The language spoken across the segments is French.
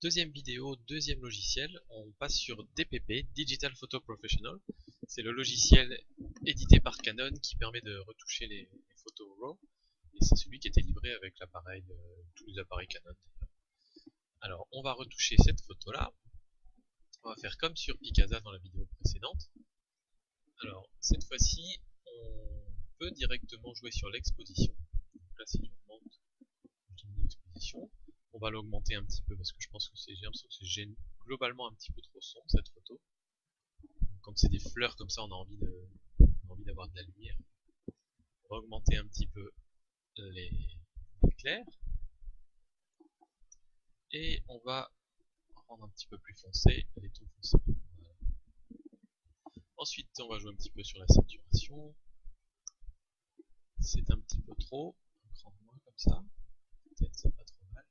deuxième vidéo, deuxième logiciel, on passe sur DPP, Digital Photo Professional. C'est le logiciel édité par Canon qui permet de retoucher les photos RAW. Et c'est celui qui était livré avec l'appareil, tous les appareils Canon. Alors on va retoucher cette photo là. On va faire comme sur Picasa dans la vidéo précédente. Alors cette fois-ci, on peut directement jouer sur l'exposition. Donc là si j'augmente l'exposition, on va l'augmenter un petit peu parce que je pense que j'ai l'impression que c'est globalement un petit peu trop sombre cette photo. Quand c'est des fleurs comme ça, on a envie d'avoir de la lumière. On va augmenter un petit peu les clairs et on va rendre un petit peu plus foncé les tons foncés. Voilà. Ensuite, on va jouer un petit peu sur la saturation. C'est un petit peu trop, un cran de moins comme ça. Peut-être c'est pas trop mal.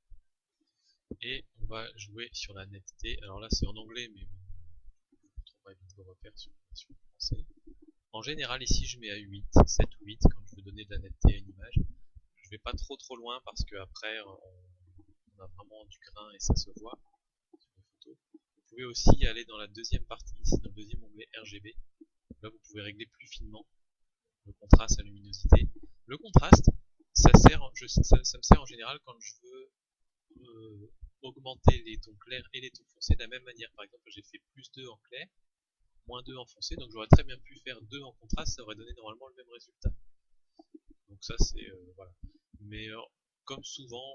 Et on va jouer sur la netteté. Alors là, c'est en anglais, mais vous trouverez vite vos repères sur la version français. En général, ici, je mets à 8, 7 ou 8 quand je veux donner de la netteté à une image. Je vais pas trop loin parce que après, on a vraiment du grain et ça se voit sur les photos. Vous pouvez aussi aller dans la deuxième partie, ici, dans le deuxième onglet RGB. Là, vous pouvez régler plus finement le contraste, la luminosité. Le contraste, ça me sert en général quand je veux augmenter les tons clairs et les tons foncés de la même manière. Par exemple, j'ai fait plus 2 en clair, moins 2 en foncé, donc j'aurais très bien pu faire 2 en contraste, ça aurait donné normalement le même résultat. Donc ça c'est voilà. Mais comme souvent,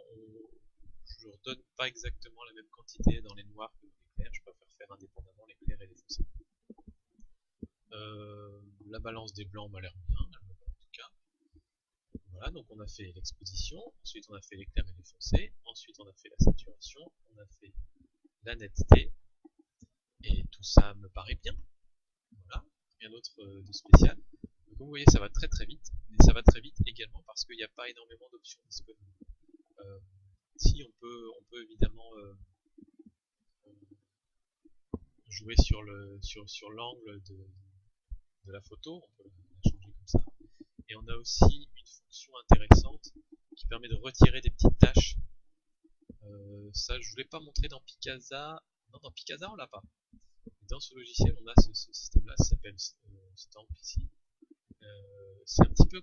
je ne redonne pas exactement la même quantité dans les noirs que dans les clairs, je préfère faire indépendamment les clairs et les foncés. La balance des blancs m'a l'air bien, en tout cas. Voilà, donc on a fait l'exposition, ensuite on a fait les clairs et les foncés, ensuite on a fait la saturation, on a fait la netteté, et tout ça me paraît bien. Voilà, rien d'autre de spécial. Donc, comme vous voyez, ça va très vite, mais ça va très vite également parce qu'il n'y a pas énormément d'options disponibles. Si on peut évidemment jouer sur l'angle de la photo, on peut la changer comme ça. Et on a aussi une fonction intéressante qui permet de retirer des petites taches. Ça, je ne vous l'ai pas montré dans Picasa. Non, dans Picasa, on l'a pas. Et dans ce logiciel, on a ce système-là, ça s'appelle Stamp ici. C'est un petit peu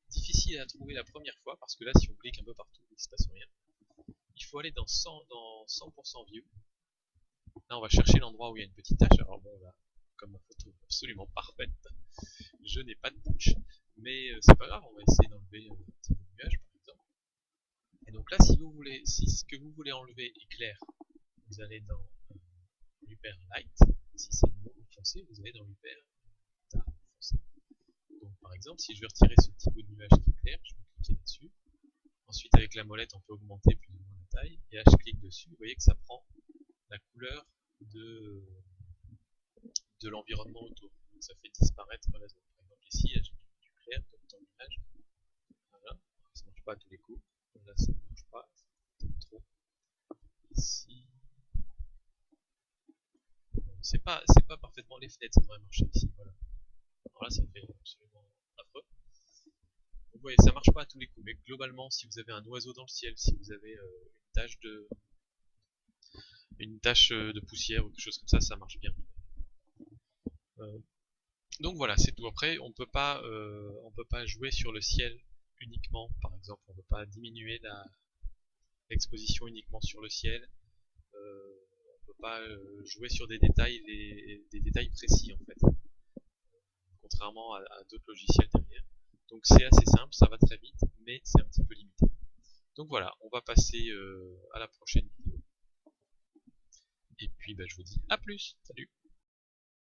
difficile à trouver la première fois parce que là, si on clique un peu partout, il ne se passe rien. Il faut aller dans 100% View. Là, on va chercher l'endroit où il y a une petite tache. Alors bon, là, comme ma photo est absolument parfaite, je n'ai pas de tache. Mais c'est pas grave, on va essayer d'enlever un petit peu de nuage, par exemple. Et donc là, si ce que vous voulez enlever est clair, vous allez dans Luper Light. Si c'est foncé, vous allez dans Luper Dark foncé. Donc par exemple, si je veux retirer ce petit bout de nuage qui est clair, je vais cliquer là-dessus. Ensuite, avec la molette, on peut augmenter plus ou moins la taille. Et là, je clique dessus. Vous voyez que ça prend la couleur de l'environnement autour. Donc, ça fait disparaître la zone. Par exemple, ici, là, j'ai du clair dans l'image. Voilà. Ça ne marche pas à tous les coups. Là, ça ne marche pas. C'est peut-être trop. Ici. C'est pas parfaitement les fenêtres, ça devrait marcher ici. Voilà. Alors là, ça fait absolument affreux. Vous voyez, ça marche pas à tous les coups, mais globalement, si vous avez un oiseau dans le ciel, si vous avez une tache de poussière ou quelque chose comme ça marche bien. Donc voilà, c'est tout. Après, on peut pas jouer sur le ciel uniquement, par exemple, on ne peut pas diminuer l'exposition uniquement sur le ciel. On peut pas jouer sur des détails précis en fait, contrairement à d'autres logiciels derrière. Donc c'est assez simple, ça va très vite, mais c'est un petit peu limité. Donc voilà, on va passer à la prochaine vidéo. Et puis je vous dis à plus, salut!